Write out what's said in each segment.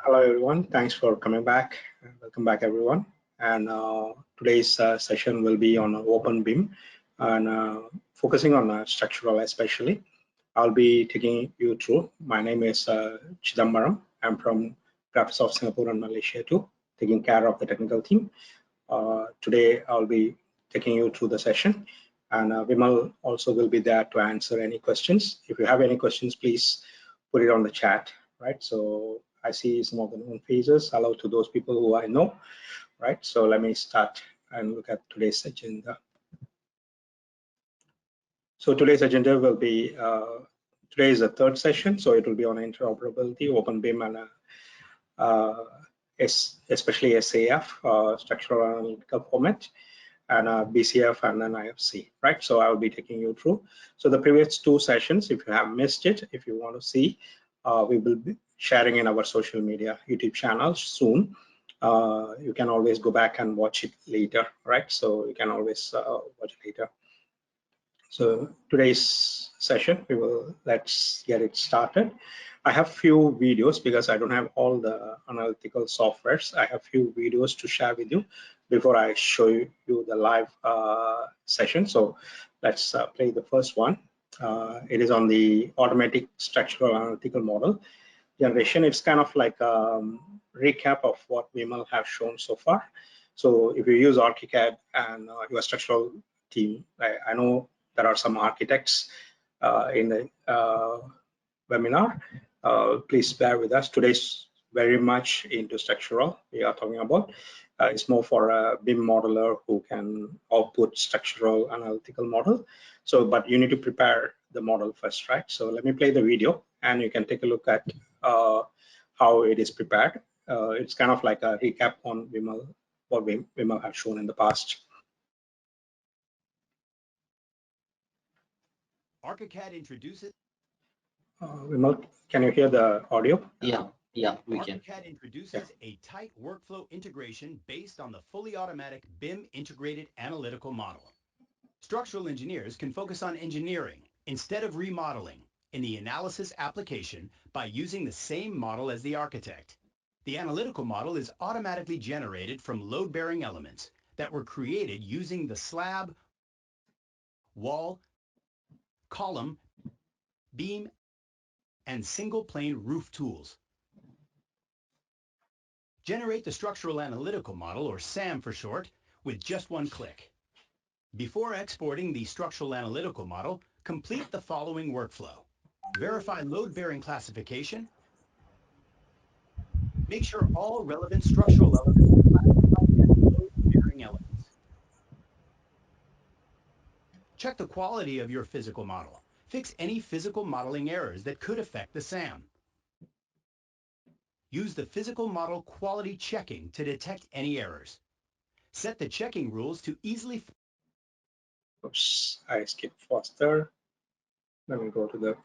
Hello, everyone. Thanks for coming back. Welcome back, everyone. And today's session will be on OpenBIM and focusing on structural especially. I'll be taking you through. My name is Chidambaram. I'm from Graphisoft Singapore and Malaysia too, taking care of the technical team. Today, I'll be taking you through the session. And Vimal also will be there to answer any questions. If you have any questions, please put it on the chat, right? So I see some of the known faces. Hello to those people who I know, right? So let me start and look at today's agenda. So today's agenda will be, today is the third session, so it will be on interoperability, OpenBIM, and especially SAF, structural analytical format, and BCF, and then IFC, right? So I will be taking you through. So the previous two sessions, if you have missed it, if you want to see, we will be sharing in our social media YouTube channels soon. You can always go back and watch it later, right? So you can always watch it later. So today's session, let's get it started. I have few videos because I don't have all the analytical softwares. I have few videos to share with you before I show you the live session. So let's play the first one. It is on the automatic structural analytical model generation. It's kind of like a recap of what Vimal have shown so far. So if you use Archicad and your structural team, I know there are some architects in the webinar. Please bear with us. Today's very much into structural. We are talking about. It's more for a BIM modeler who can output structural analytical model. So, but you need to prepare the model first, right? So let me play the video, and you can take a look at how it is prepared. It's kind of like a recap on Vimal, what Vimal has shown in the past. Archicad introduces. Vimal, can you hear the audio? Yeah, we can. Archicad introduces a tight workflow integration based on the fully automatic BIM integrated analytical model. Structural engineers can focus on engineering instead of remodeling in the analysis application by using the same model as the architect. The analytical model is automatically generated from load-bearing elements that were created using the slab, wall, column, beam, and single-plane roof tools. Generate the Structural Analytical Model, or SAM for short, with just one click. Before exporting the Structural Analytical Model, complete the following workflow. Verify load-bearing classification. Make sure all relevant structural elements are classified as load-bearing elements. Check the quality of your physical model. Fix any physical modeling errors that could affect the SAM. Use the physical model quality checking to detect any errors. Set the checking rules to easily. Oops, I skipped faster. Let me go to the.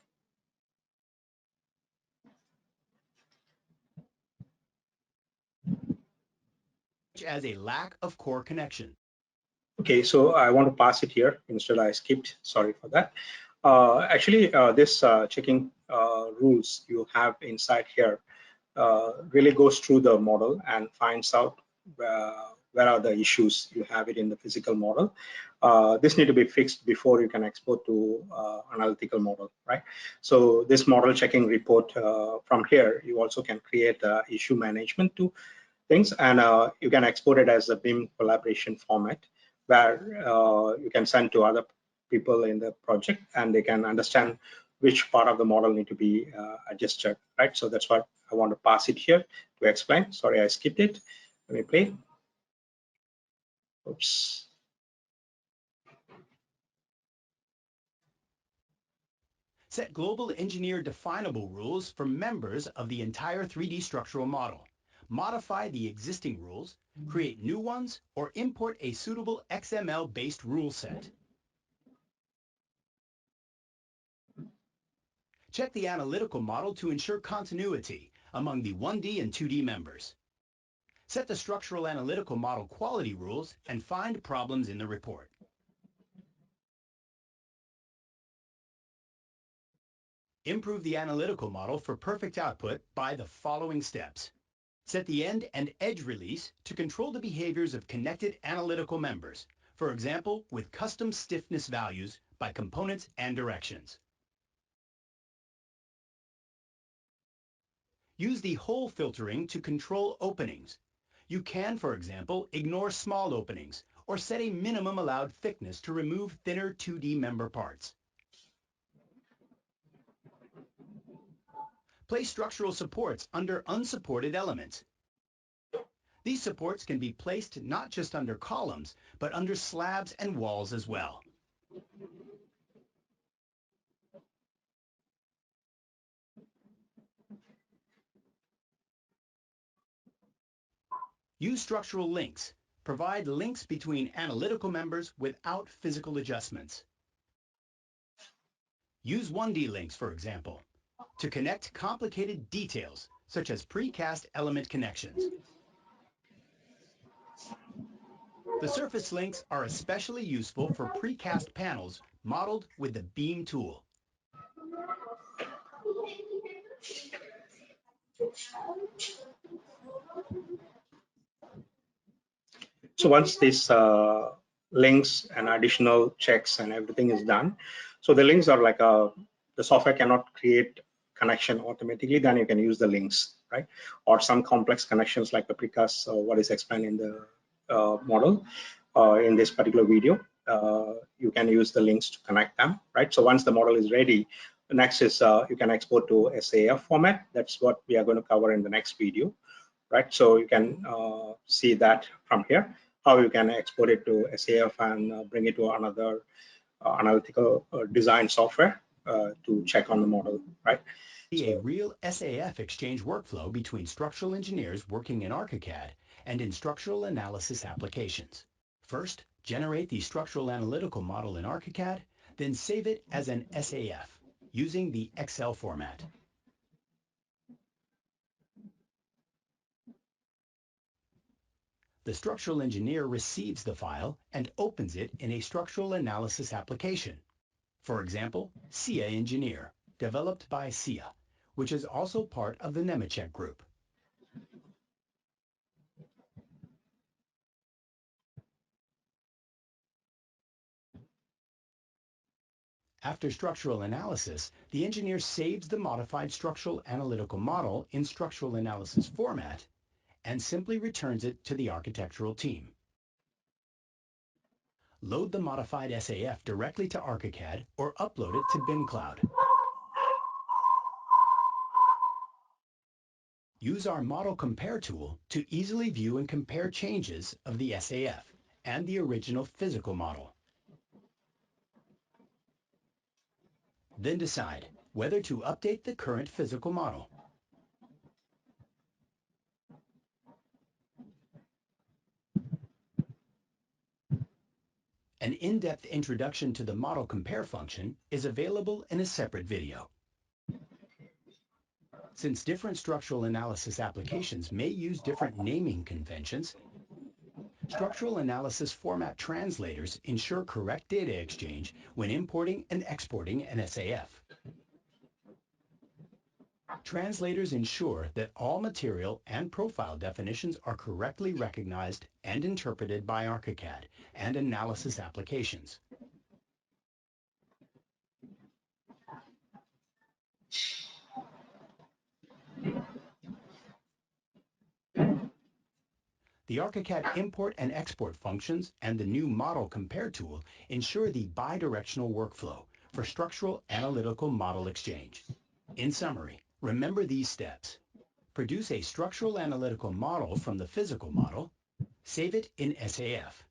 As a lack of core connection. Okay, so I want to pass it here. Instead, I skipped. Sorry for that. Actually, this checking rules you have inside here really goes through the model and finds out where are the issues you have it in the physical model. This need to be fixed before you can export to analytical model, right? So this model checking report from here, you also can create issue management to things, and you can export it as a BIM collaboration format where you can send to other people in the project and they can understand which part of the model need to be adjusted, right? So that's what I want to pass it here to explain. Sorry, I skipped it. Let me play. Oops. Set global engineer definable rules for members of the entire 3D structural model. Modify the existing rules, create new ones, or import a suitable XML-based rule set. Check the analytical model to ensure continuity among the 1D and 2D members. Set the structural analytical model quality rules and find problems in the report. Improve the analytical model for perfect output by the following steps. Set the end and edge release to control the behaviors of connected analytical members, for example, with custom stiffness values by components and directions. Use the hole filtering to control openings. You can, for example, ignore small openings or set a minimum allowed thickness to remove thinner 2D member parts. Place structural supports under unsupported elements. These supports can be placed not just under columns, but under slabs and walls as well. Use structural links. Provide links between analytical members without physical adjustments. Use 1D links, for example, to connect complicated details, such as precast element connections. The surface links are especially useful for precast panels modeled with the beam tool. So once these links and additional checks and everything is done, so the links are like the software cannot create connection automatically, then you can use the links, right? Or some complex connections like the precast, what is explained in the model in this particular video. You can use the links to connect them, right? So once the model is ready, the next is you can export to SAF format. That's what we are going to cover in the next video, right? So you can see that from here, how you can export it to SAF and bring it to another analytical design software to check on the model, right? A real SAF exchange workflow between structural engineers working in Archicad and in structural analysis applications. First, generate the structural analytical model in Archicad, then save it as an SAF using the Excel format. The structural engineer receives the file and opens it in a structural analysis application. For example, SIA Engineer, developed by SIA, which is also part of the Nemetschek group. After structural analysis, the engineer saves the modified structural analytical model in structural analysis format and simply returns it to the architectural team. Load the modified SAF directly to Archicad or upload it to BIM Cloud. Use our Model Compare tool to easily view and compare changes of the SAF and the original physical model. Then decide whether to update the current physical model. An in-depth introduction to the Model Compare function is available in a separate video. Since different structural analysis applications may use different naming conventions, structural analysis format translators ensure correct data exchange when importing and exporting an SAF. Translators ensure that all material and profile definitions are correctly recognized and interpreted by Archicad and analysis applications. The Archicad import and export functions and the new Model Compare tool ensure the bidirectional workflow for structural analytical model exchange. In summary, remember these steps. Produce a structural analytical model from the physical model. Save it in SAF.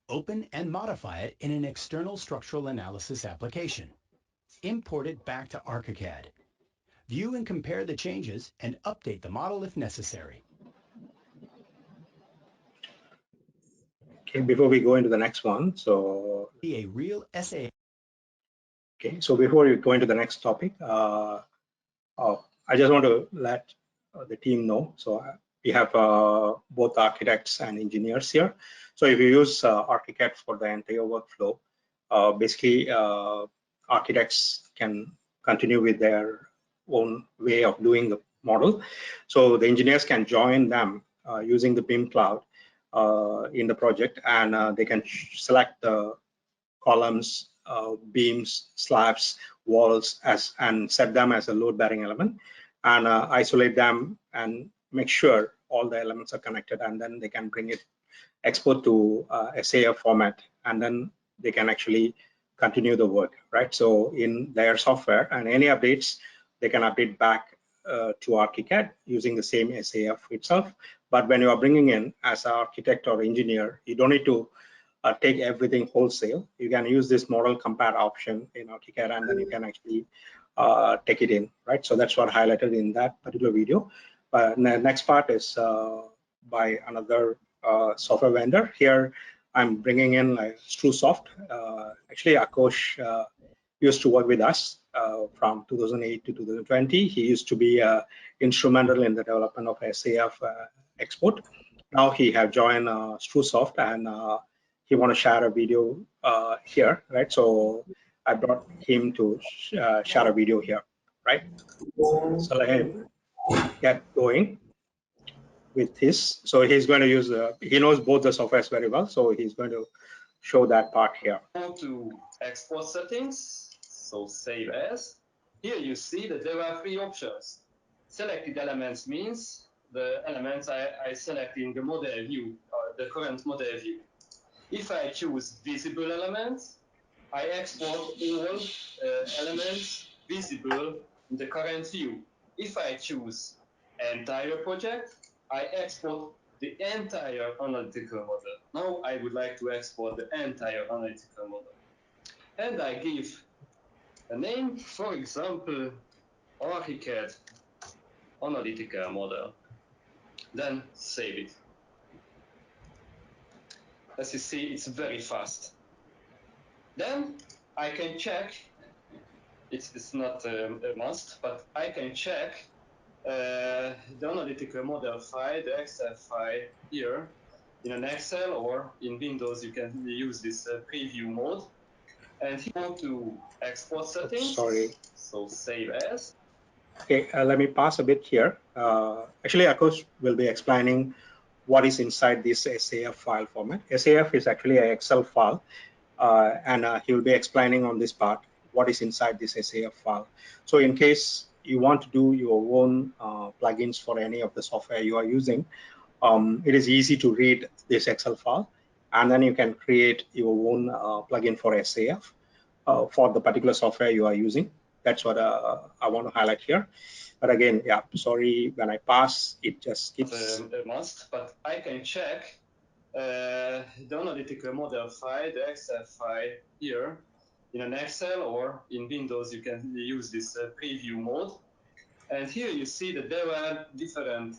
Open and modify it in an external structural analysis application. Import it back to Archicad. View and compare the changes and update the model if necessary. Okay, before we go into the next one, so Be a real SAF. Okay, so before we go into the next topic, I just want to let the team know. So we have both architects and engineers here. So if you use Archicad for the entire workflow, basically architects can continue with their own way of doing model. So the engineers can join them using the BIM cloud in the project, and they can select the columns, beams, slabs, walls and set them as a load-bearing element, and isolate them and make sure all the elements are connected, and then they can bring it, export to SAF format, and then they can actually continue the work, right? So in their software, and any updates, they can update back to Archicad using the same SAF itself. But when you are bringing in as an architect or engineer, you don't need to take everything wholesale. You can use this model compare option in Archicad, and then you can actually take it in, right? So that's what highlighted in that particular video. The next part is by another software vendor. Here, I'm bringing in StruSoft. Actually, Akosh used to work with us from 2008 to 2020. He used to be instrumental in the development of SAF export. Now he have joined StruSoft, and he want to share a video here, right? So I brought him to share a video here, right? So let him get going with his. So he's going to use he knows both the softwares very well, so he's going to show that part here. To export settings, so save as. Here you see that there are three options. Selected elements means the elements I select in the model view, the current model view. If I choose visible elements, I export all elements visible in the current view. If I choose entire project, I export the entire analytical model. Now I would like to export the entire analytical model. And I give a name, for example, Archicad Analytical Model. Then save it. As you see, it's very fast. Then I can check, it's not a must, but I can check the analytical model file, the Excel file here in an Excel, or in Windows you can use this preview mode. And here you want to export settings. Sorry. So save as. Okay, let me pause a bit here. Actually, Akosh will be explaining what is inside this SAF file format. SAF is actually an Excel file, and he will be explaining on this part what is inside this SAF file. So in case you want to do your own plugins for any of the software you are using, it is easy to read this Excel file, and then you can create your own plugin for SAF for the particular software you are using. That's what I want to highlight here. But again, yeah, sorry, when I pass, it just skips. A must, but I can check the analytical model file, the Excel file here in an Excel, or in Windows you can use this preview mode. And here you see that there are different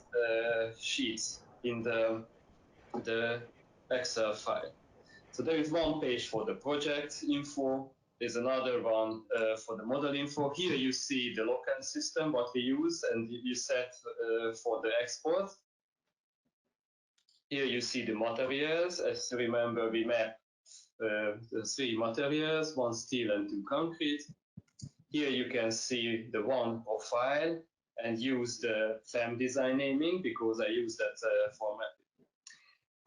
sheets in the Excel file. So there is one page for the project info, there's another one for the model info. Here you see the local system, what we use, and you set for the export. Here you see the materials. As you remember, we map the three materials, one steel and two concrete. Here you can see the one profile and use the FEM design naming because I use that format.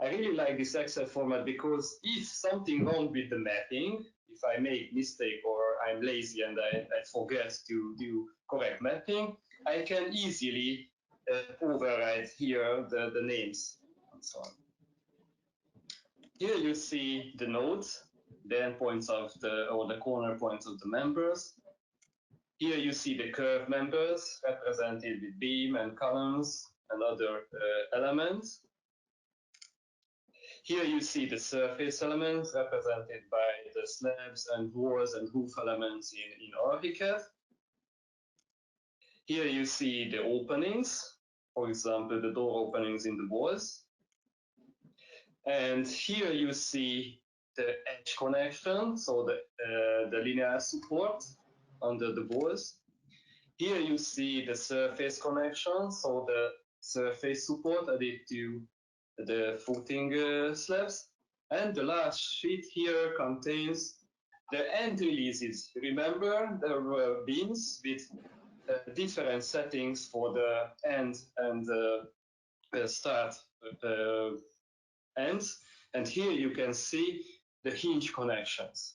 I really like this Excel format because if something wrong with the mapping, if I make mistake or I'm lazy and I forget to do correct mapping, I can easily override here the names and so on. Here you see the nodes, the endpoints of or the corner points of the members. Here you see the curve members represented with beam and columns and other elements. Here you see the surface elements represented by the slabs and walls and roof elements in Archicad. Here you see the openings, for example, the door openings in the walls. And here you see the edge connection, so the linear support under the walls. Here you see the surface connection, so the surface support added to the footing slabs. And the last sheet here contains the end releases. Remember, there were beams with different settings for the end and the start ends. And here you can see the hinge connections.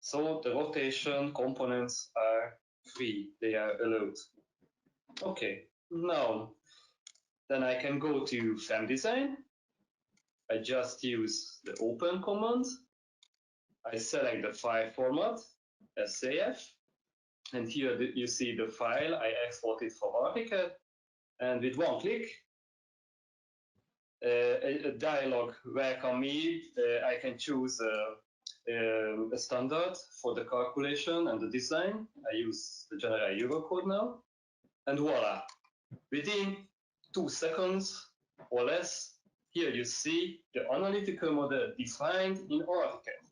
So the rotation components are free, they are allowed. Okay, now then I can go to FEM design. I just use the open command. I select the file format, SAF, and here you see the file. I export it from Archicad, and with one click, a dialog welcome me. I can choose a standard for the calculation and the design. I use the general Eurocode now, and voila! Within 2 seconds or less, here you see the analytical model defined in Archicad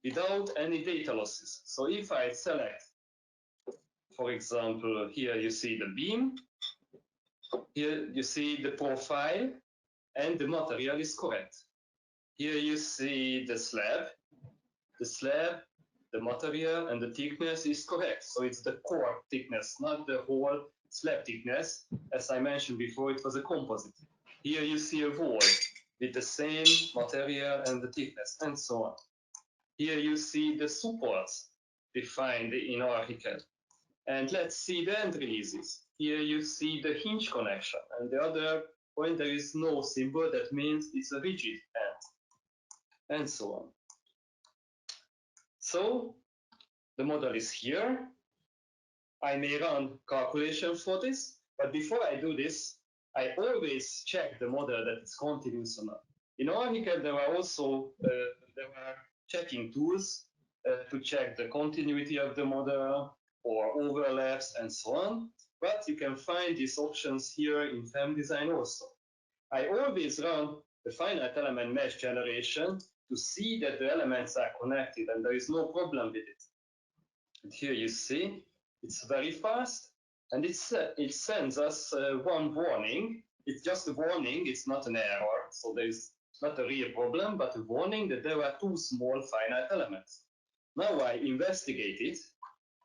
without any data losses. So if I select, for example, here you see the beam, here you see the profile, and the material is correct. Here you see the slab, the material, and the thickness is correct. So it's the core thickness, not the whole slab thickness. As I mentioned before, it was a composite. Here you see a wall with the same material and the thickness, and so on. Here you see the supports defined in Archicad. And let's see the end releases. Here you see the hinge connection, and the other point there is no symbol, that means it's a rigid end, and so on. So the model is here. I may run calculation for this, but before I do this, I always check the model that it's continuous or not. In Archicad, there are also checking tools to check the continuity of the model or overlaps and so on. But you can find these options here in FEM design also. I always run the finite element mesh generation to see that the elements are connected and there is no problem with it. And here you see it's very fast, and it sends us one warning. It's just a warning, it's not an error, so there's not a real problem, but a warning that there are 2 small finite elements. Now I investigate it,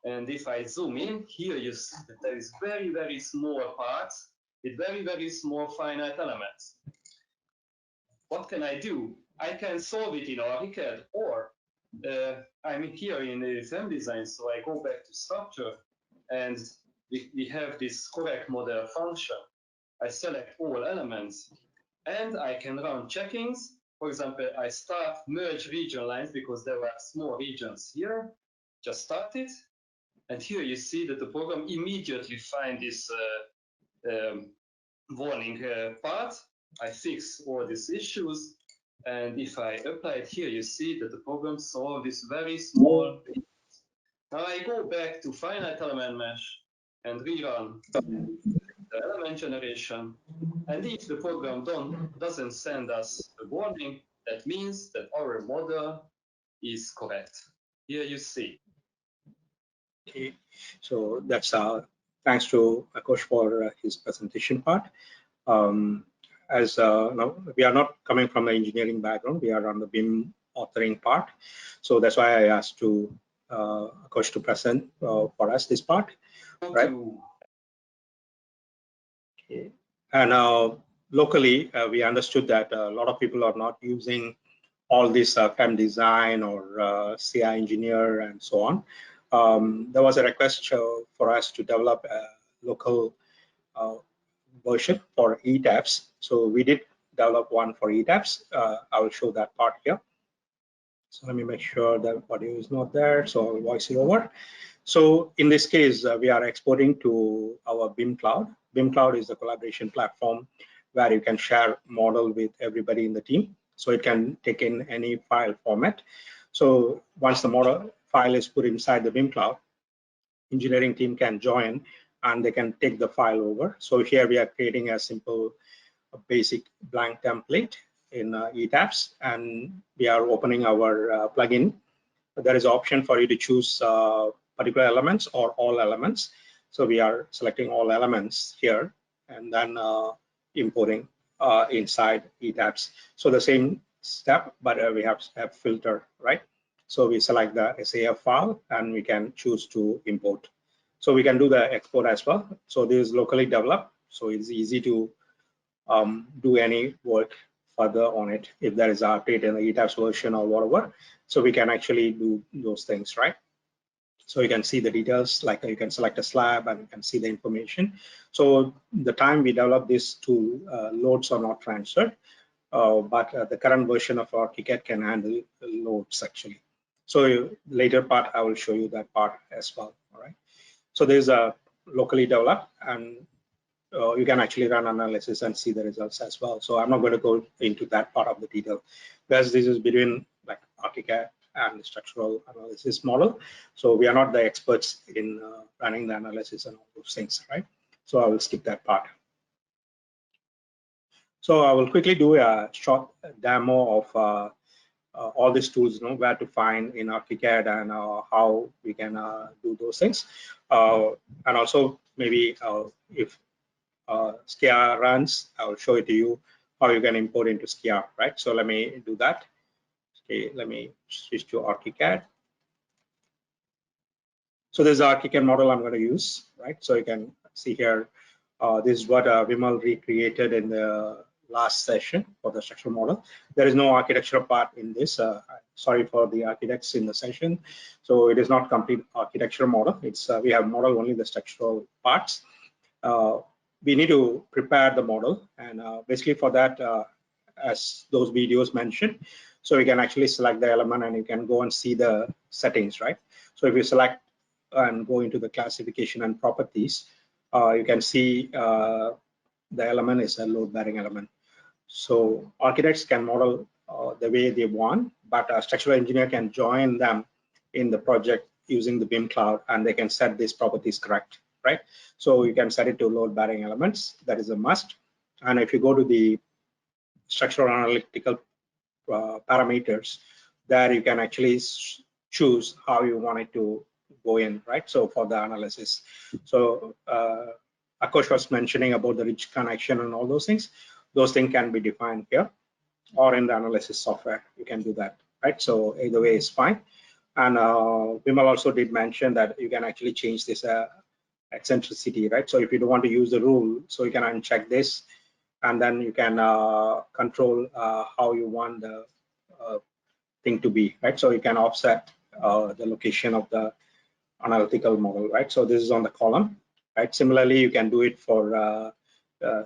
and if I zoom in, here you see that there is very, very small parts with very, very small finite elements. What can I do? I can solve it in Archicad, or I'm here in the FEM design, so I go back to structure, and we have this correct model function. I select all elements, and I can run checkings. For example, I start merge region lines because there are small regions here. Just start it, and here you see that the program immediately finds this warning part. I fix all these issues, and if I apply it here, you see that the program solves this very small. Now I go back to finite element mesh and rerun the element generation, and if the program doesn't send us a warning, that means that our model is correct. Here you see. Okay, so that's thanks to Akosh for his presentation part. As now we are not coming from the engineering background, we are on the BIM authoring part, so that's why I asked to Akosh to present for us this part, right? Okay. And locally, we understood that a lot of people are not using all this FEM design or CI engineer and so on. There was a request for us to develop a local version for ETABS. So we did develop one for ETABS. I will show that part here. So let me make sure that audio is not there. So I'll voice it over. So in this case, we are exporting to our BIM Cloud. BIM Cloud is the collaboration platform where you can share model with everybody in the team. So it can take in any file format. So once the model file is put inside the BIM Cloud, engineering team can join and they can take the file over. So here we are creating a simple, basic blank template in ETABS, and we are opening our plugin. There is an option for you to choose particular elements or all elements. So we are selecting all elements here and then importing inside ETABS. So the same step, but we have filter, right? So we select the SAF file and we can choose to import. So we can do the export as well. So this is locally developed, so it's easy to do any work further on it if there is an update in the ETABS version or whatever. So we can actually do those things, right? So you can see the details, like you can select a slab and you can see the information. So the time we develop this tool, loads are not transferred, but the current version of Archicad can handle loads actually. So later part, I will show you that part as well, all right? So there's a locally developed, and you can actually run analysis and see the results as well. So I'm not going to go into that part of the detail, because this is between like Archicad and the structural analysis model. So we are not the experts in running the analysis and all those things, right? So I will skip that part. So I will quickly do a short demo of all these tools, where to find in Archicad and how we can do those things. And also maybe if Skia runs, I will show it to you how you can import into Skia, right? So let me do that. Okay, let me switch to Archicad. So this is the Archicad model I'm going to use, right? So you can see here, this is what Vimal recreated in the last session for the structural model. There is no architectural part in this. Sorry for the architects in the session. So it is not complete architectural model. It's we have model only the structural parts. We need to prepare the model, and basically for that, as those videos mentioned, so you can actually select the element and you can go and see the settings, right? So if you select and go into the classification and properties, you can see the element is a load bearing element. So architects can model the way they want, but a structural engineer can join them in the project using the BIM cloud, and they can set these properties correct, right? So you can set it to load bearing elements. That is a must. And if you go to the structural analytical parameters, there you can actually choose how you want it to go in, right? So for the analysis. So Akosh was mentioning about the rich connection and all those things. Those things can be defined here or in the analysis software. You can do that, right? So either way is fine. And Vimal also did mention that you can actually change this eccentricity, right? So if you don't want to use the rule, so you can uncheck this, and then you can control how you want the thing to be, right? So you can offset the location of the analytical model, right? So this is on the column, right? Similarly, you can do it for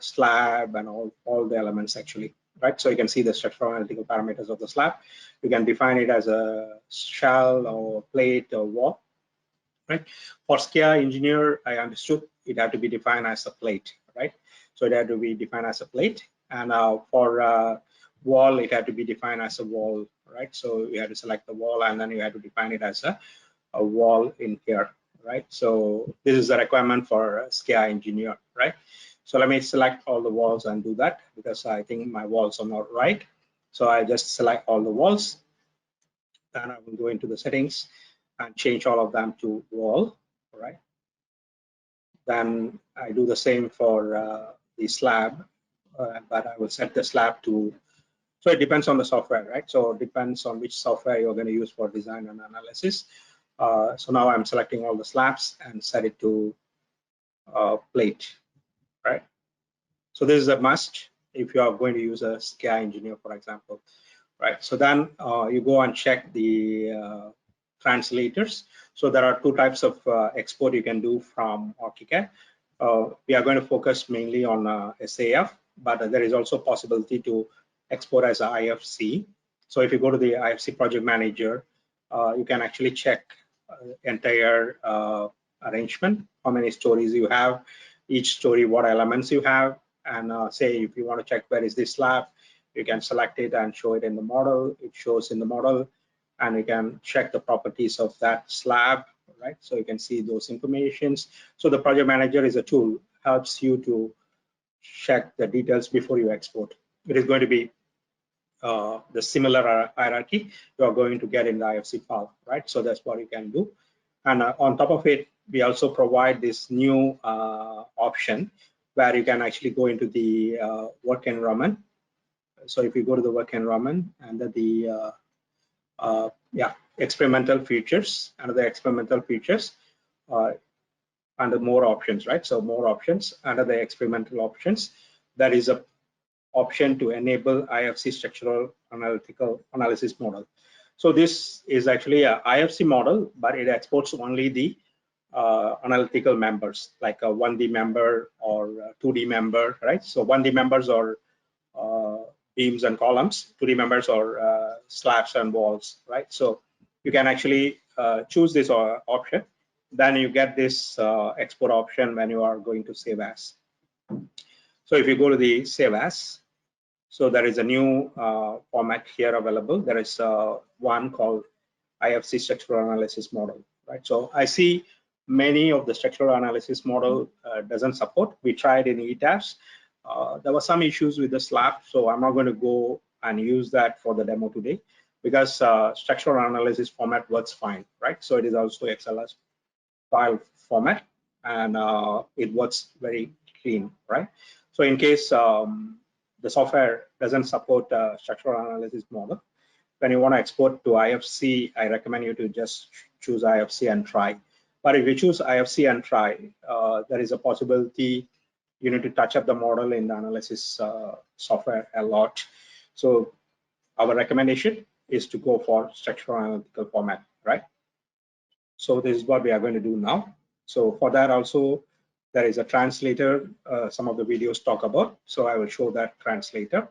slab and all the elements actually, right? So you can see the structural analytical parameters of the slab. You can define it as a shell or plate or wall, right? For Skia engineer, I understood it had to be defined as a plate, right? So it had to be defined as a plate, and for wall, it had to be defined as a wall, right? So you had to select the wall, and then you had to define it as a wall in here, right? So this is the requirement for Skia engineer, right? So let me select all the walls and do that, because I think my walls are not right. So I just select all the walls, then I will go into the settings and change all of them to wall, right? Then I do the same for the slab, but I will set the slab to, so it depends on the software, right? So it depends on which software you're going to use for design and analysis. So now I'm selecting all the slabs and set it to plate, right? So this is a must if you are going to use a Skia engineer, for example, right? So then you go and check the translators. So there are two types of export you can do from Archicad. We are going to focus mainly on SAF, but there is also possibility to export as a IFC. So if you go to the IFC project manager, you can actually check entire arrangement, how many stories you have, each story, what elements you have, and say if you want to check where is this slab, you can select it and show it in the model. It shows in the model, and you can check the properties of that slab, right? So you can see those informations. So the project manager is a tool, helps you to check the details before you export. It is going to be the similar hierarchy you are going to get in the IFC file, right? So that's what you can do. And on top of it, we also provide this new option where you can actually go into the work environment. So if you go to the work environment and the experimental features, under the experimental features, under more options, right? So more options under the experimental options, there is a option to enable IFC structural analytical analysis model. So this is actually a IFC model, but it exports only the analytical members, like a 1D member or a 2D member, right? So 1D members are beams and columns, 2D members are slabs and walls, right? So you can actually choose this option. Then you get this export option when you are going to save as. So if you go to the save as, so there is a new format here available. There is one called IFC structural analysis model, right? So I see many of the structural analysis model doesn't support. We tried in ETABS. There were some issues with the slab, so I'm not going to go and use that for the demo today because structural analysis format works fine, right? So it is also XLS file format and it works very clean, right? So in case the software doesn't support structural analysis model, when you want to export to IFC, I recommend you to just choose IFC and try. But if you choose IFC and try, there is a possibility you need to touch up the model in the analysis software a lot. So our recommendation is to go for structural analytical format, right? So this is what we are going to do now. So for that also, there is a translator. Some of the videos talk about. So I will show that translator.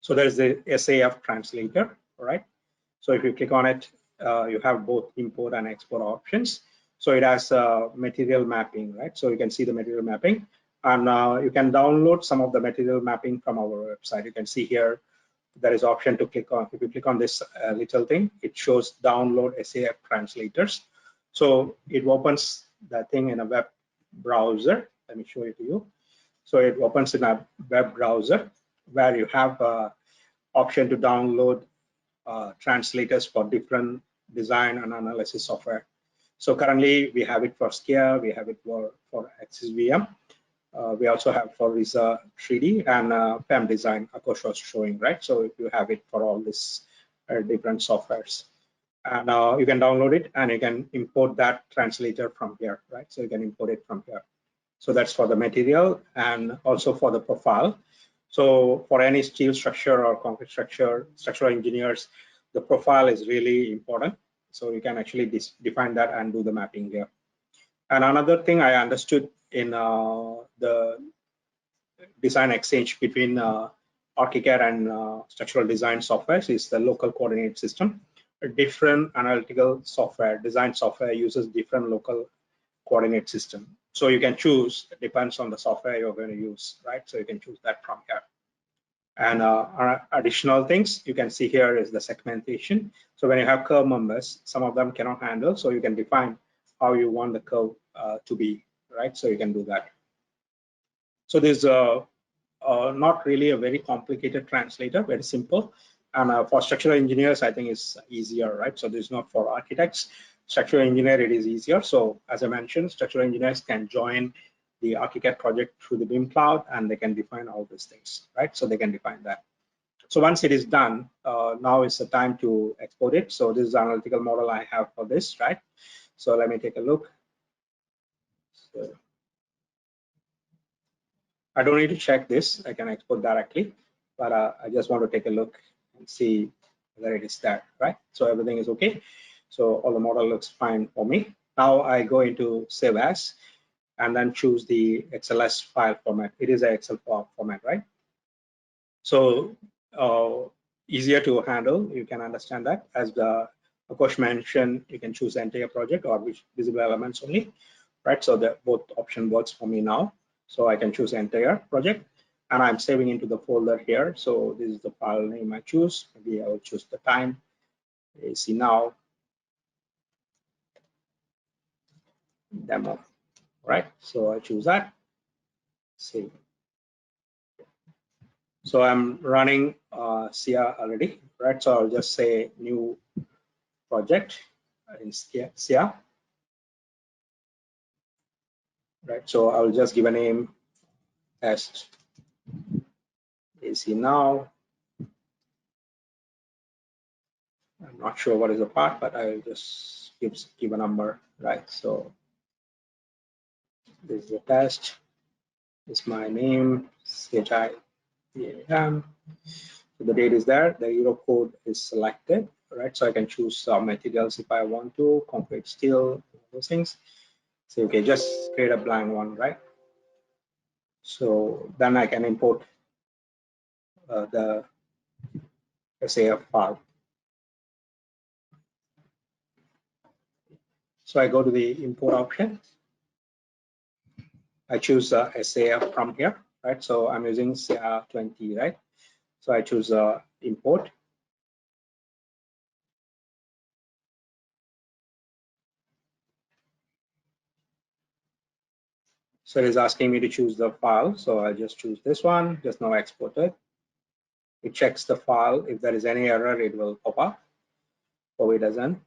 So there is the SAF Translator, right? So if you click on it, you have both import and export options. So it has material mapping, right? So you can see the material mapping, and you can download some of the material mapping from our website. You can see here there is option to click on. If you click on this little thing, it shows download SAF translators. So it opens that thing in a web browser. Let me show it to you. So it opens in a web browser where you have option to download translators for different design and analysis software. So currently we have it for SCIA, we have it for AxisVM. We also have for RISA 3D and PEM design, Akosh was showing, right? So if you have it for all these different softwares. And you can download it and you can import that translator from here, right? So you can import it from here. So that's for the material and also for the profile. So for any steel structure or concrete structure, structural engineers, the profile is really important. So you can actually define that and do the mapping here. And another thing I understood in the design exchange between Archicad and structural design softwares is the local coordinate system. A different analytical software, design software uses different local coordinate system. So you can choose, it depends on the software you're going to use, right? So you can choose that from here. And additional things you can see here is the segmentation. So when you have curve members, some of them cannot handle, so you can define how you want the curve to be, right? So you can do that. So there's not really a very complicated translator, very simple. And for structural engineers, I think it's easier, right? So this is not for architects. Structural engineer, it is easier. So as I mentioned, structural engineers can join the Archicad project through the BIM cloud and they can define all these things, right? So they can define that. So once it is done, now is the time to export it. So this is the analytical model I have for this, right? So let me take a look. So I don't need to check this. I can export directly, but I just want to take a look and see whether it is that, right? So everything is okay. So all the model looks fine for me. Now I go into save as and then choose the XLS file format. It is an Excel format, right? So easier to handle. You can understand that. As the Akosh mentioned, you can choose the entire project or which visible elements only, right? So that both option works for me now. So I can choose the entire project and I'm saving into the folder here. So this is the file name I choose. Maybe I will choose the time. AC now demo, right? So I choose that, save. So I'm running SCIA already, right? So I'll just say new project in SCIA, right? So I'll just give a name test AC now. I'm not sure what is the part, but I'll just give a number, right? So This is the test. This is my name, CHIPAM. So the date is there. The Euro code is selected, right? So I can choose materials if I want to, concrete, steel, those things. So okay, just create a blank one, right? So then I can import the SAF file. So I go to the import option. I choose SAF from here, right? So I'm using CR 20, right? So I choose import. So it is asking me to choose the file. So I'll just choose this one, just now exported. It checks the file. If there is any error, it will pop up. Or it doesn't.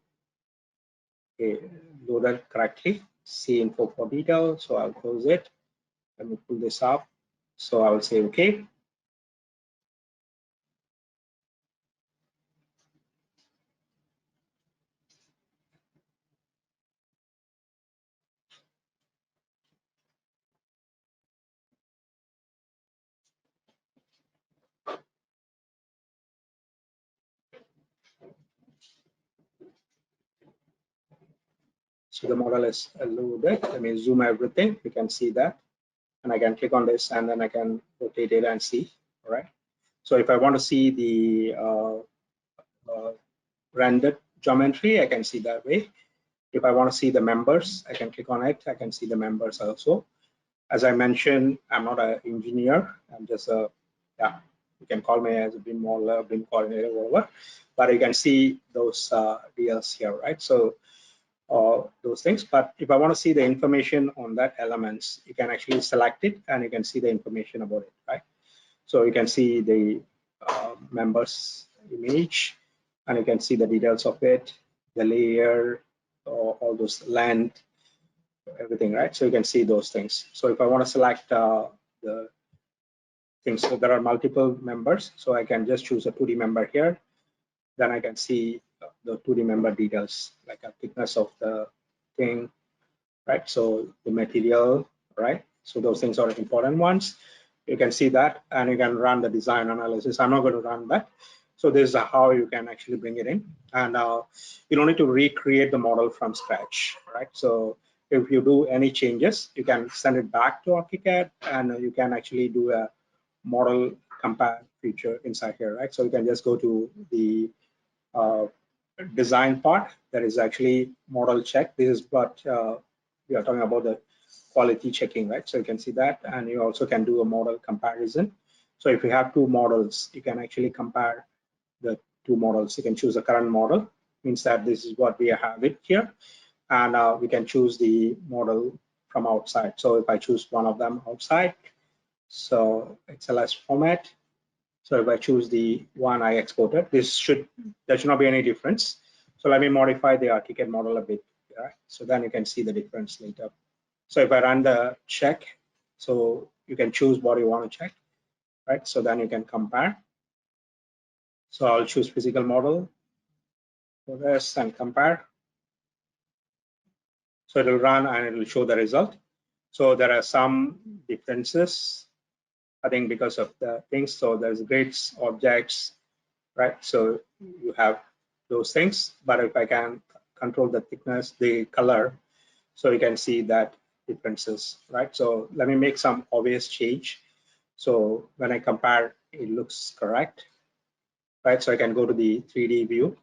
Okay, loaded correctly. See info for detail. So I'll close it. Let me pull this up. So I will say okay. So the model is loaded. Let me zoom everything. You can see that. And I can click on this and then I can rotate it and see. All right. So if I want to see the rendered geometry, I can see that way. If I want to see the members, I can click on it. I can see the members also. As I mentioned, I'm not an engineer. I'm just a, yeah, you can call me as a BIM modeler, BIM coordinator, whatever. But you can see those deals here, right? So those things. But if I want to see the information on that elements, you can actually select it and you can see the information about it, right? So you can see the members image and you can see the details of it, the layer, all those land, everything, right? So you can see those things. So if I want to select the things, so there are multiple members. So I can just choose a 2D member here. Then I can see the 2D member details, like a thickness of the thing, right? So the material, right? So those things are important ones. You can see that and you can run the design analysis. I'm not going to run that. So this is how you can actually bring it in. And you don't need to recreate the model from scratch, right? So if you do any changes, you can send it back to Archicad and you can actually do a model compare feature inside here, right? So you can just go to the design part. That is actually model check. This is what we are talking about, the quality checking, right? So you can see that, and you also can do a model comparison. So if you have two models, you can actually compare the two models. You can choose the current model, means that this is what we have it here, and we can choose the model from outside. So if I choose one of them outside, so XLS format. So if I choose the one I exported, there should not be any difference. So let me modify the Archicad model a bit, right? So then you can see the difference later. So if I run the check, so you can choose what you want to check, right? So then you can compare. So I'll choose physical model for this and compare. So it will run and it will show the result. So there are some differences, I think, because of the things. So there's grids, objects, right? So you have those things, but if I can control the thickness, the color, so you can see that differences, right? So let me make some obvious change. So when I compare, it looks correct, right? So I can go to the 3D view.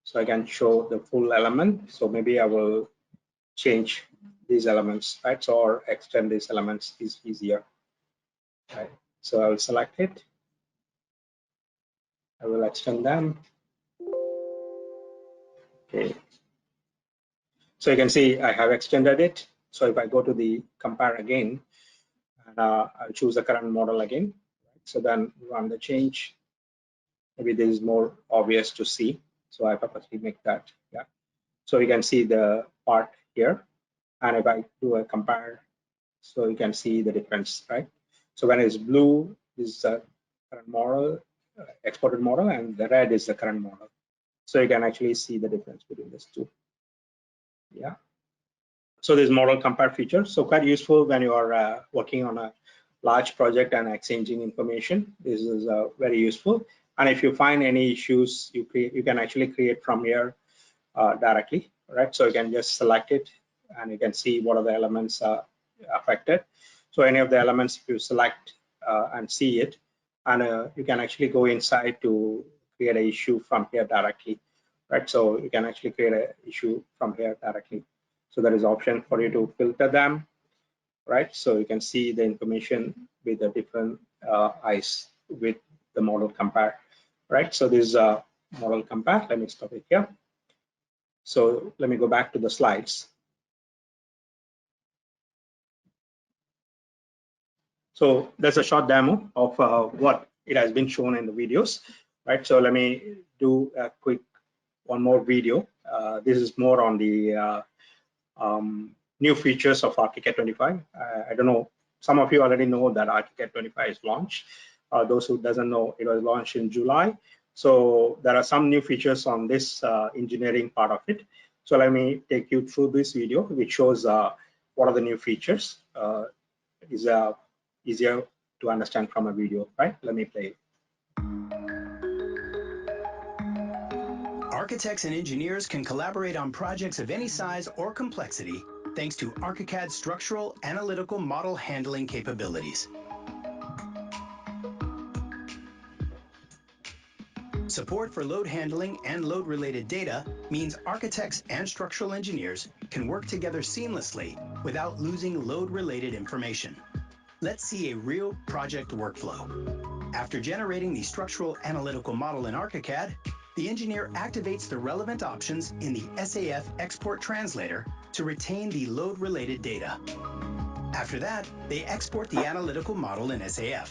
So I can show the full element. So maybe I will change these elements, right? So or extend these elements is easier, right? So I will select it. I will extend them. Okay. So you can see I have extended it. So if I go to the compare again, and I'll choose the current model again. So then run the change. Maybe this is more obvious to see. So I purposely make that, yeah. So you can see the part here. And if I do a compare, so you can see the difference, right? So when it's blue, this is the current model, exported model, and the red is the current model. So you can actually see the difference between these two. Yeah. So this model compare feature, so quite useful when you are working on a large project and exchanging information. This is very useful. And if you find any issues, you can actually create from here directly, right? So you can just select it and you can see what are the elements affected. So any of the elements, if you select and see it, and you can actually go inside to create an issue from here directly, right? So you can actually create an issue from here directly. So there is option for you to filter them, right? So you can see the information with the different eyes with the model compare, right? So this is a model compare. Let me stop it here. So let me go back to the slides. So that's a short demo of what it has been shown in the videos, right? So let me do a quick one more video. This is more on the new features of Archicad 25. I don't know, some of you already know that Archicad 25 is launched. Those who doesn't know, it was launched in July. So there are some new features on this engineering part of it. So let me take you through this video, which shows what are the new features. Is easier to understand from a video, right? Let me play it. Architects and engineers can collaborate on projects of any size or complexity thanks to Archicad's Structural Analytical Model handling capabilities. Support for load handling and load-related data means architects and structural engineers can work together seamlessly without losing load-related information. Let's see a real project workflow. After generating the structural analytical model in Archicad, the engineer activates the relevant options in the SAF Export Translator to retain the load-related data. After that, they export the analytical model in SAF.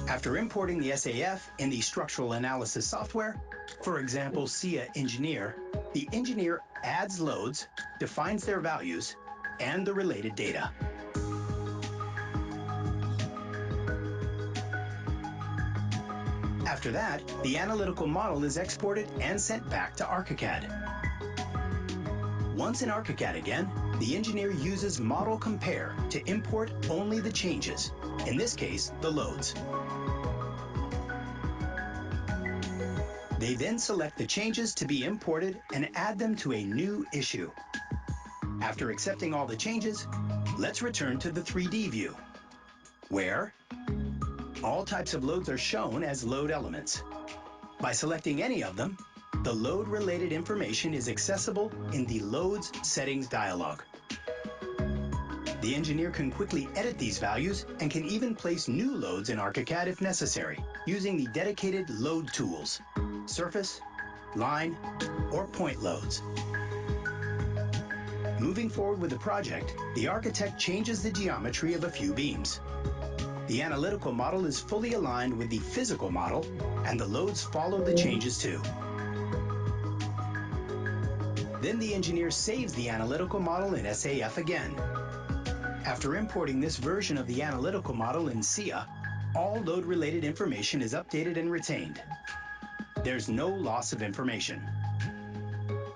After importing the SAF in the structural analysis software, for example, SIA Engineer, the engineer adds loads, defines their values, and the related data. After that, the analytical model is exported and sent back to Archicad. Once in Archicad again, the engineer uses Model Compare to import only the changes, in this case, the loads. They then select the changes to be imported and add them to a new issue. After accepting all the changes, let's return to the 3D view, where all types of loads are shown as load elements. By selecting any of them, the load-related information is accessible in the Loads Settings dialog. The engineer can quickly edit these values and can even place new loads in Archicad if necessary, using the dedicated load tools, surface, line, or point loads. Moving forward with the project, the architect changes the geometry of a few beams. The analytical model is fully aligned with the physical model, and the loads follow the changes too. Then the engineer saves the analytical model in SAF again. After importing this version of the analytical model in SIA, all load-related information is updated and retained. There's no loss of information.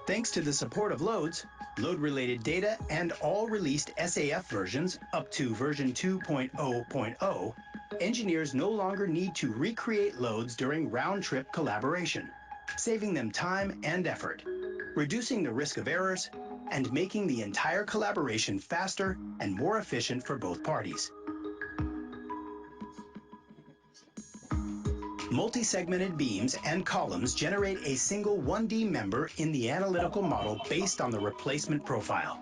Thanks to the support of loads, load-related data, and all released SAF versions up to version 2.0.0, engineers no longer need to recreate loads during round-trip collaboration, saving them time and effort, reducing the risk of errors, and making the entire collaboration faster and more efficient for both parties. Multi-segmented beams and columns generate a single 1D member in the analytical model based on the replacement profile.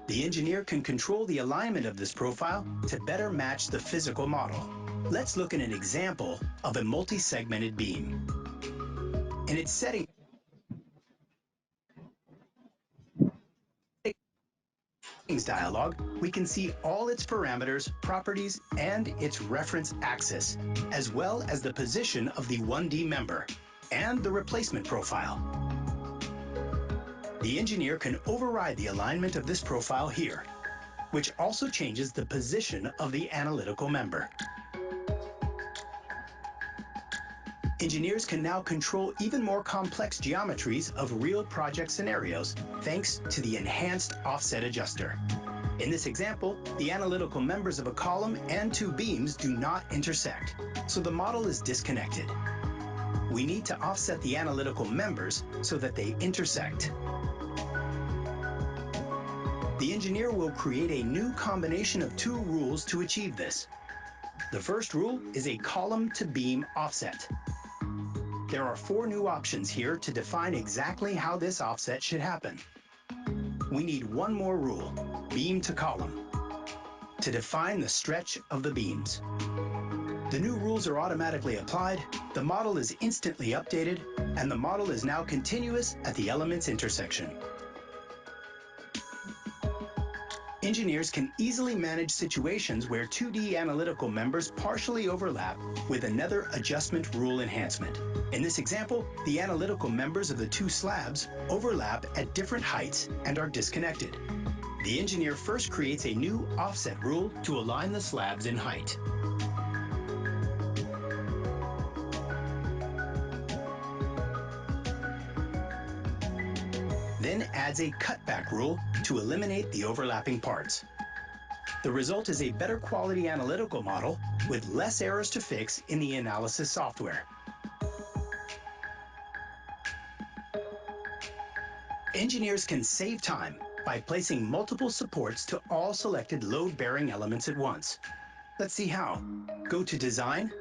The engineer can control the alignment of this profile to better match the physical model. Let's look at an example of a multi-segmented beam. In its settings dialog, we can see all its parameters, properties, and its reference axis, as well as the position of the 1D member and the replacement profile. The engineer can override the alignment of this profile here, which also changes the position of the analytical member. Engineers can now control even more complex geometries of real project scenarios thanks to the enhanced offset adjuster. In this example, the analytical members of a column and two beams do not intersect, so the model is disconnected. We need to offset the analytical members so that they intersect. The engineer will create a new combination of two rules to achieve this. The first rule is a column to beam offset. There are 4 new options here to define exactly how this offset should happen. We need one more rule, beam to column, to define the stretch of the beams. The new rules are automatically applied, the model is instantly updated, and the model is now continuous at the element's intersection. Engineers can easily manage situations where 2D analytical members partially overlap with another adjustment rule enhancement. In this example, the analytical members of the two slabs overlap at different heights and are disconnected. The engineer first creates a new offset rule to align the slabs in height. Then adds a cutback rule to eliminate the overlapping parts. The result is a better quality analytical model with less errors to fix in the analysis software. Engineers can save time by placing multiple supports to all selected load-bearing elements at once. Let's see how. Go to Design,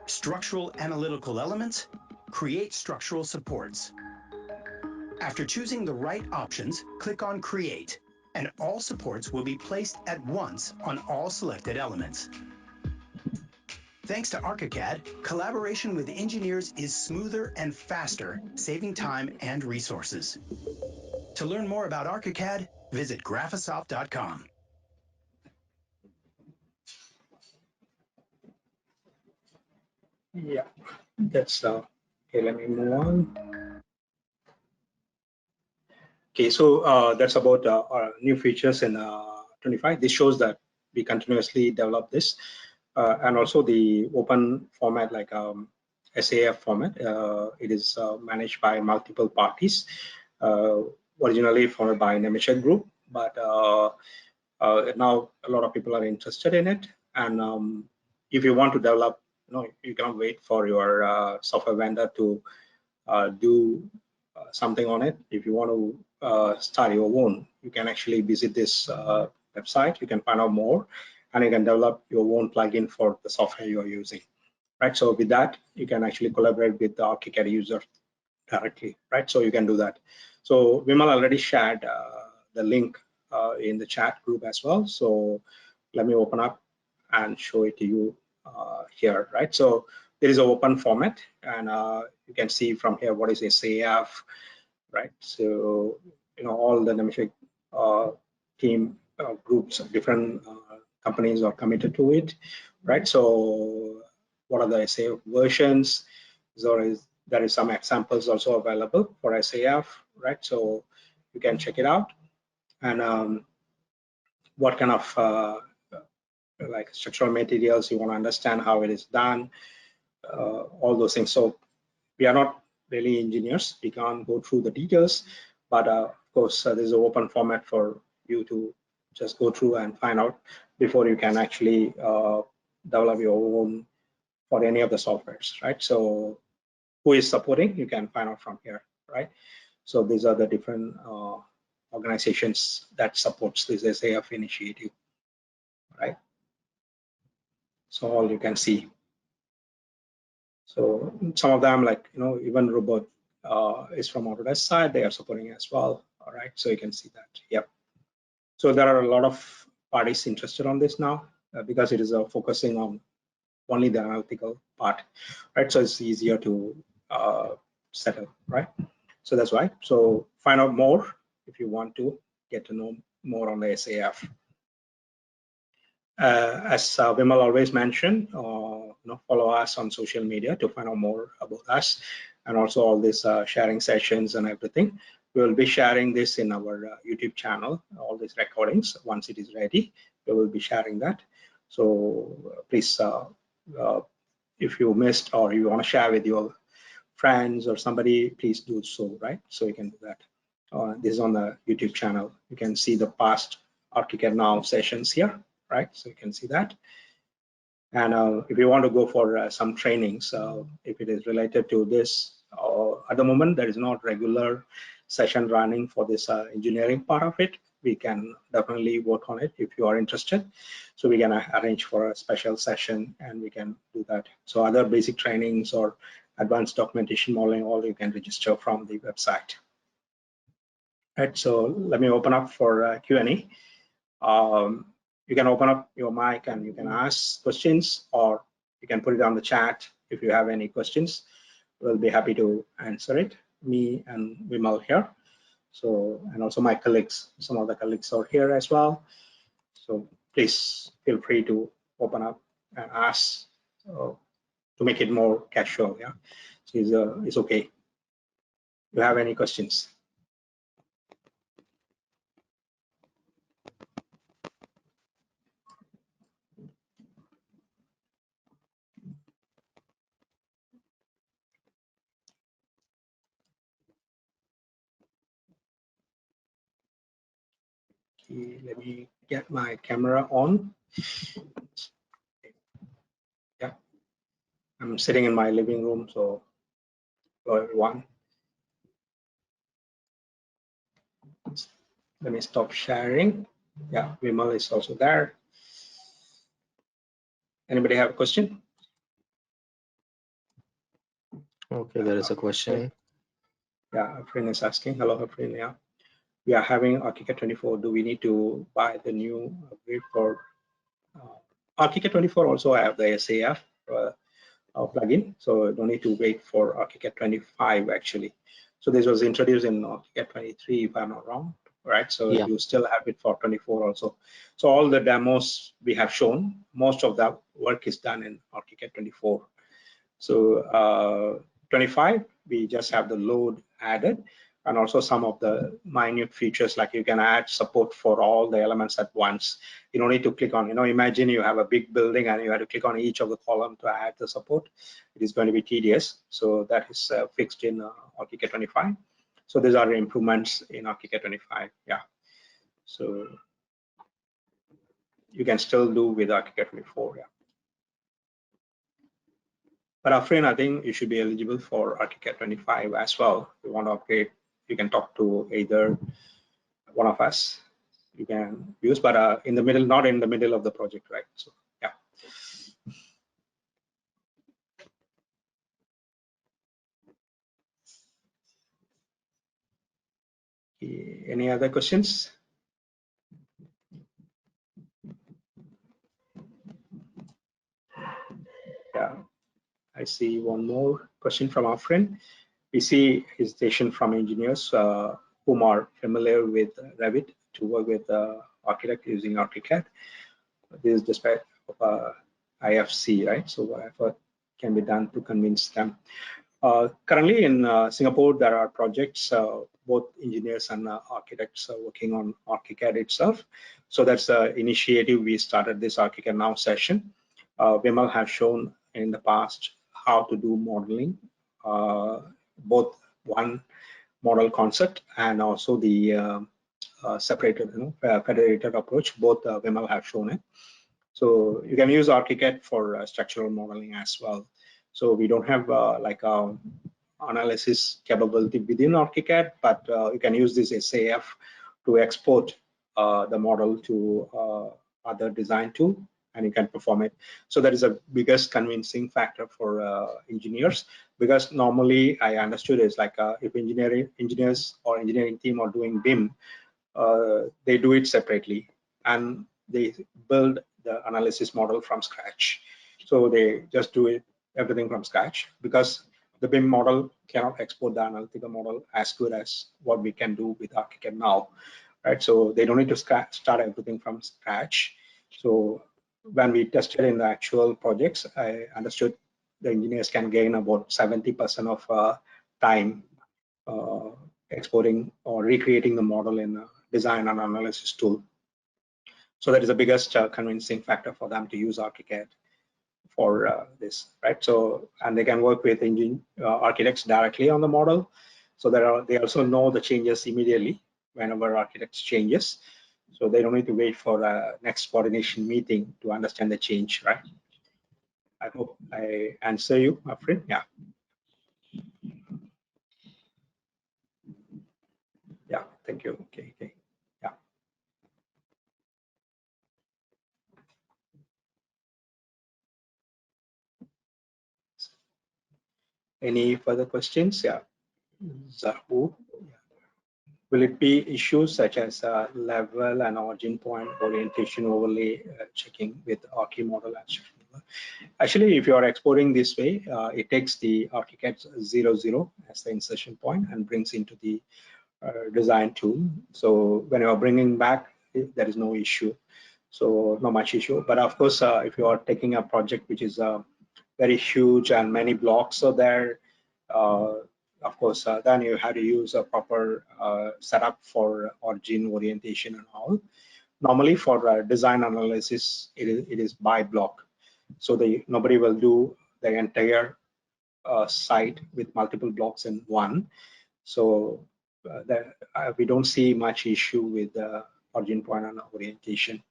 Structural Analytical Elements, Create Structural Supports. After choosing the right options, click on Create, and all supports will be placed at once on all selected elements. Thanks to Archicad, collaboration with engineers is smoother and faster, saving time and resources. To learn more about Archicad, visit graphisoft.com. Yeah, that's okay. Let me move on. Okay, so that's about our new features in 25. This shows that we continuously develop this, and also the open format like SAF format. It is managed by multiple parties, originally formed by Nemetschek Group, but now a lot of people are interested in it. And if you want to develop, you cannot wait for your software vendor to do something on it. If you want to start your own, you can actually visit this website. You can find out more, and you can develop your own plugin for the software you are using. Right. So with that, you can actually collaborate with the Archicad user directly. Right. So you can do that. So Vimal already shared the link in the chat group as well. So let me open up and show it to you here. Right. So there is an open format, and you can see from here what is SAF, right? So all the Nemetschek team groups of different companies are committed to it, right? So what are the SAF versions? There is some examples also available for SAF, right? So you can check it out, and what kind of like structural materials you want to understand how it is done. All those things. So we are not really engineers. We can't go through the details, but of course, there's an open format for you to just go through and find out before you can actually develop your own for any of the softwares, right? So who is supporting, you can find out from here, right? So these are the different organizations that supports this SAF initiative, right? So all you can see. So some of them, like even Robot is from Autodesk side, they are supporting as well. All right, so you can see that. Yep. So there are a lot of parties interested on this now because it is focusing on only the analytical part, right? So it's easier to settle, right? So that's why. So find out more if you want to get to know more on the SAF. As Vimal always mentioned, follow us on social media to find out more about us, and also all these sharing sessions and everything. We will be sharing this in our YouTube channel, all these recordings. Once it is ready, we will be sharing that. So please, if you missed or you want to share with your friends or somebody, please do so, right? So you can do that. This is on the YouTube channel. You can see the past Archicad Now Sessions here, right? So you can see that. And if you want to go for some trainings, if it is related to this, at the moment there is not regular session running for this engineering part of it. We can definitely work on it if you are interested. So we can arrange for a special session and we can do that. So other basic trainings or advanced documentation modeling, all you can register from the website. Right, so let me open up for Q&A. You can open up your mic and you can ask questions, or you can put it on the chat if you have any questions. We'll be happy to answer it, me and Vimal here. So, and also my colleagues, some of the colleagues are here as well. So please feel free to open up and ask to make it more casual. Yeah, so it's okay. If you have any questions? Okay, let me get my camera on. Yeah, I'm sitting in my living room, so hello everyone. Let me stop sharing. Yeah, Vimal is also there. Anybody have a question? Okay, there is a question. Yeah, a friend is asking. Hello, a friend. Yeah, we are having Archicad 24. Do we need to buy the new upgrade for Archicad 24? Also, I have the SAF plugin, so don't need to wait for Archicad 25 actually. So this was introduced in Archicad 23, if I'm not wrong, right? So Yeah. you still have it for 24 also. So all the demos we have shown, most of that work is done in Archicad 24. So 25, we just have the load added, and also some of the minute features, like you can add support for all the elements at once. You don't need to click on, imagine you have a big building and you have to click on each of the column to add the support. It is going to be tedious. So that is fixed in Archicad 25. So these are the improvements in Archicad 25. Yeah. So you can still do with Archicad 24. Yeah. But Afrin, I think you should be eligible for Archicad 25 as well. If you want to upgrade, you can talk to either one of us. You can use, but in the middle, not in the middle of the project, right? So yeah. Any other questions? Yeah, I see one more question from our friend. We see hesitation from engineers whom are familiar with Revit to work with Architect using Archicad. This is despite of IFC, right? So what effort can be done to convince them? Currently in Singapore, there are projects, both engineers and architects are working on Archicad itself. So that's the initiative we started this Archicad Now session. Vimal has shown in the past how to do modeling, both one model concept and also the separated, federated approach. Both Vimal have shown it. So you can use Archicad for structural modeling as well. So we don't have like analysis capability within Archicad, but you can use this SAF to export the model to other design tool, and you can perform it. So that is the biggest convincing factor for engineers, because normally I understood is like if engineers or engineering team are doing BIM, they do it separately and they build the analysis model from scratch. So they just do it everything from scratch, because the BIM model cannot export the analytical model as good as what we can do with Archicad Now, right? So they don't need to start everything from scratch. So when we tested in the actual projects, I understood the engineers can gain about 70% of time exporting or recreating the model in a design and analysis tool. So that is the biggest convincing factor for them to use Archicad for this, right? So, and they can work with architects directly on the model. So they also know the changes immediately whenever architects changes. So they don't need to wait for a next coordination meeting to understand the change, right? I hope I answer you, Afrin. Yeah. Yeah, thank you. Okay, okay. Yeah. Any further questions? Yeah. Zahu. Will it be issues such as level and origin point orientation overlay checking with Archicad model? Actually, if you are exporting this way, it takes the Archicad 00 as the insertion point and brings into the design tool. So when you are bringing back, there is no issue. So not much issue. But of course, if you are taking a project which is very huge and many blocks are there, of course, then you have to use a proper setup for origin orientation and all. Normally for design analysis, it is by block. So nobody will do the entire site with multiple blocks in one. So we don't see much issue with the origin point and orientation.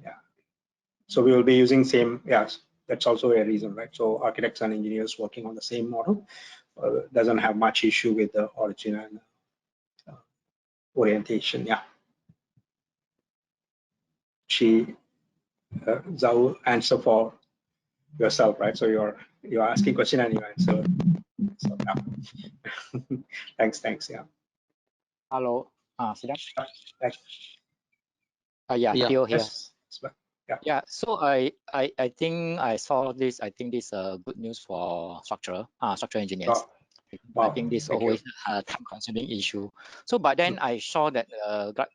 Yeah. So we will be using same, yes, that's also a reason, right? So architects and engineers working on the same model doesn't have much issue with the origin and orientation. Yeah. Zhao, answer for yourself, right? So you're asking question and you answer. So yeah. Thanks. Yeah. Hello. Siddharth? Thanks. Yeah, Theo here. Yes. Yeah. Yeah. So I think I saw this. I think this good news for structural engineers. Wow. I think this always a time-consuming issue. So, but then I saw that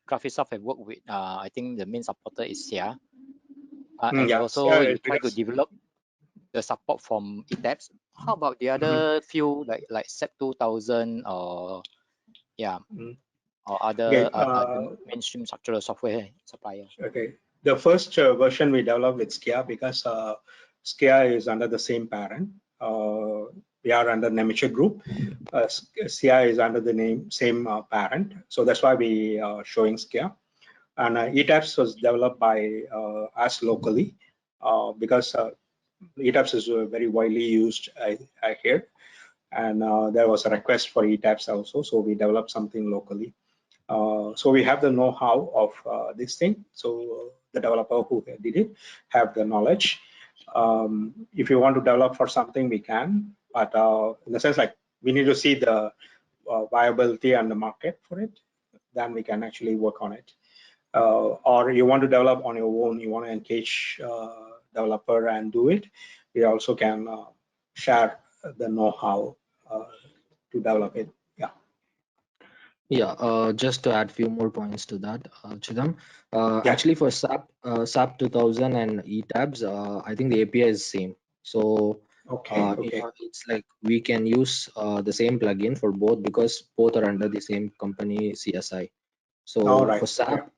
Graphisoft have worked with I think the main supporter is SIA, and yeah. also you try to develop the support from ETABS. How about the other few like SAP 2000 or or other mainstream structural software supplier? Okay. The first version we developed with SKIA because SKIA is under the same parent. We are under Nemetschek Group. SKIA is under the same parent. So that's why we are showing SKIA. And ETABS was developed by us locally because ETABS is very widely used here. And there was a request for ETABS also. So we developed something locally. So we have the know-how of this thing. So the developer who did it have the knowledge. If you want to develop for something, we can. But in the sense like we need to see the viability and the market for it, then we can actually work on it. Or you want to develop on your own, you want to engage developer and do it, we also can share the know-how to develop it. Yeah, just to add few more points to that, Chidam. Actually, for SAP 2000 and ETABS, I think the API is same. So it's like we can use the same plugin for both because both are under the same company CSI. So for SAP,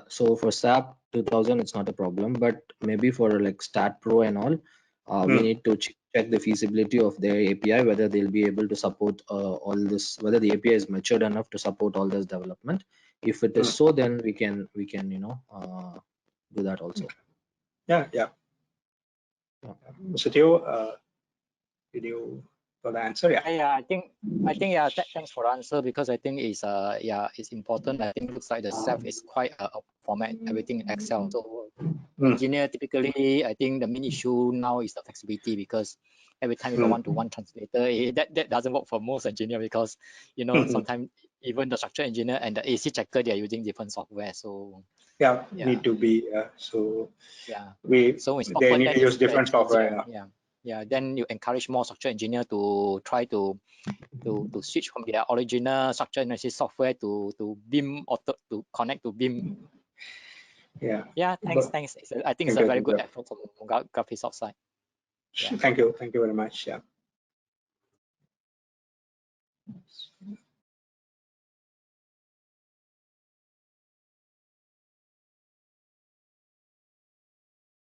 so for SAP 2000, it's not a problem, but maybe for like Stat Pro and all, we need to check the feasibility of their API, whether they'll be able to support all this, whether the API is matured enough to support all this development. If it is so, then we can do that also. Yeah. Mr. Theo, did you got the answer? Yeah, I think thanks for the answer because I think it's it's important. I think it looks like the SAF is quite a format, everything in Excel. So engineer typically, I think the main issue now is the flexibility because every time you go one-to-one translator, that doesn't work for most engineer because sometimes even the structural engineer and the AC checker, they are using different software. So need to be so they need to use different software. Then you encourage more structural engineer to try to switch from their original structural analysis software to BIM or to connect to BIM. Thanks. I think it's a very good effort from Graphisoft side. Thank you very much.